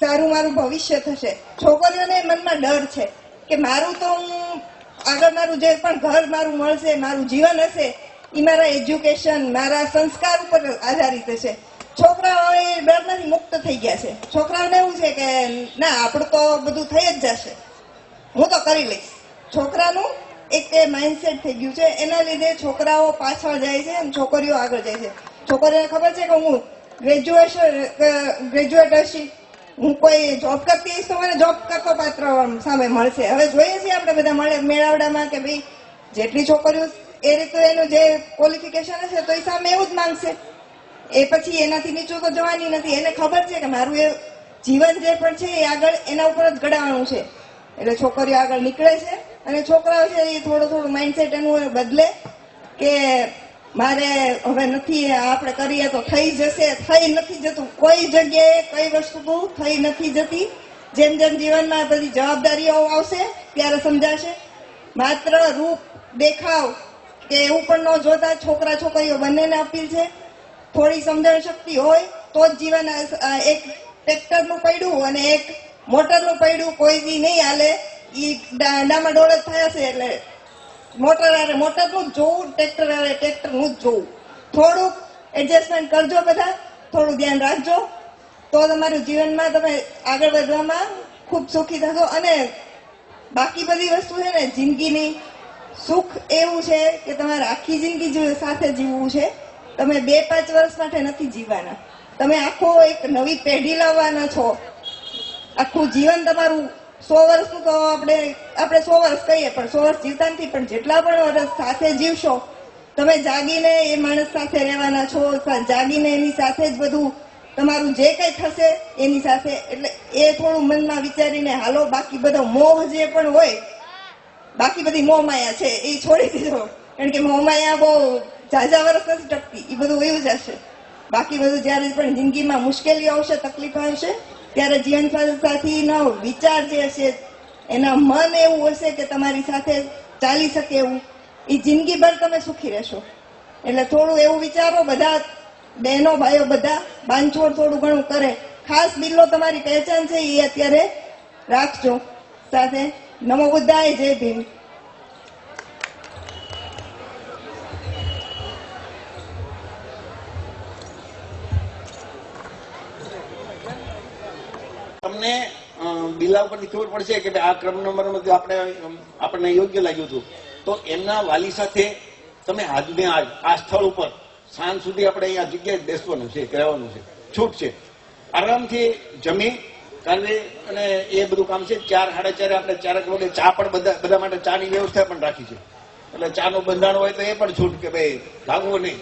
સારું મારું ભવિષ્ય થશે. છોકરીઓને મનમાં ડર છે કે મારું તો હું આગળ મારું જે પણ ઘર મારું મળશે, મારું જીવન હશે એ મારા એજ્યુકેશન, મારા સંસ્કાર ઉપર આધારિત હશે. છોકરાઓ એ ડરમાંથી મુક્ત થઈ ગયા છે. છોકરાઓને એવું છે કે ના, આપણું તો બધું થઈ જ જશે, હું તો કરી લઈશ. છોકરાનું એક એ માઇન્ડસેટ થઈ ગયું છે. એના લીધે છોકરાઓ પાછળ જાય છે અને છોકરીઓ આગળ જાય છે. છોકરીઓને ખબર છે કે હું ગ્રેજ્યુએટ હશી, હું કોઈ જોબ કરતી હઈશ તો મને જોબ કરતો પાત્ર સામે મળશે. હવે જોઈએ છીએ આપણે બધા મેળાવડામાં કે ભાઈ જેટલી છોકરીઓ એ રીતનું એનું જે ક્વોલિફિકેશન હશે તો એ સામે એવું જ માંગશે. એ પછી એનાથી નીચું તો જવાની નથી. એને ખબર છે કે મારું એ જીવન જે પણ છે એ આગળ એના ઉપર જ ઘડાવાનું છે. એટલે છોકરીઓ આગળ નીકળે છે અને છોકરાઓ છે એ થોડું માઇન્ડસેટ એનું બદલે કે મારે હવે નથી, આપણે કરીએ તો થઈ જશે. થઈ નથી જતું. કોઈ જગ્યાએ કઈ વસ્તુ થઈ નથી જતી. જેમ જેમ જીવનમાં બધી જવાબદારીઓ આવશે ત્યારે સમજાશે. માત્ર રૂપ દેખાવ કે એવું પણ ન જોતા છોકરા છોકરીઓ બંનેને અપીલ છે થોડી સમજણ શક્તિ હોય તો જ જીવન. એક ટ્રેક્ટરનું પૈડું અને એક મોટરનું પૈડું કોઈ દી નહીં હાલે. ઈ ડામાડોળ જ થયા છે. એટલે મોટરનું જ જોવું, ટ્રેક્ટરનું જ જોવું. થોડુંક એડજસ્ટમેન્ટ કરજો બધા, થોડું ધ્યાન રાખજો તો તમારું જીવનમાં તમે આગળ વધવામાં ખૂબ સુખી થશો. અને બાકી બધી વસ્તુ છે ને જિંદગીની સુખ એવું છે કે તમારે આખી જિંદગી સાથે જીવવું છે. તમે 2-5 વર્ષ માટે નથી જીવવાના. તમે આખો એક નવી પેઢી લાવવાના છો. આખું જીવન તમારું 100 વર્ષનું તો આપણે 100 વર્ષ કહીએ પણ 100 વર્ષ જીવતા નથી. પણ જેટલા પણ વર્ષ સાથે જીવશો તમે જાગીને એ માણસ સાથે રહેવાના છો. જાગીને એની સાથે જ બધું તમારું જે કંઈ થશે એની સાથે. એટલે એ થોડું મનમાં વિચારીને હાલો. બાકી બધો મોહ જે પણ હોય, બાકી બધી મોહ માયા છે એ છોડી દીધો. કારણ કે મોહ માયા બહુ ઝાઝા વર્ષ નથી ટકતી. એ બધું વયું જશે. બાકી બધું જયારે પણ જિંદગીમાં મુશ્કેલીઓ આવશે, તકલીફ આવશે ત્યારે જીવન સાથીનો વિચાર જે હશે, એના મન એવું હશે કે તમારી સાથે ચાલી શકે એવું, એ જિંદગીભર તમે સુખી રહેશો. એટલે થોડું એવું વિચારો. બધા બહેનો ભાઈઓ બધા બાંધછોડ થોડું ઘણું કરે. ખાસ બિલ્લો તમારી પહેચાન છે એ અત્યારે રાખજો સાથે. નમો બુદ્ધાય, જય ભીમ. તમને બિલ્લા ઉપરથી ખબર પડશે કે આ ક્રમ નંબર આપણને યોગ્ય લાગ્યું હતું તો એમના વાલી સાથે તમે આજને આ સ્થળ ઉપર સાંજ સુધી આપણે અહીંયા જગ્યાએ બેસવાનું છે, રહેવાનું છે, છૂટ છે. આરામથી જમી કાલે અને એ બધું કામ છે. 4-4:30 આપણે 4 વાગે ચા પણ બધા માટે ચાની વ્યવસ્થા પણ રાખી છે. એટલે ચાનું બંધાણ હોય તો એ પણ છૂટ કે ભાઈ ભાગવું નહીં.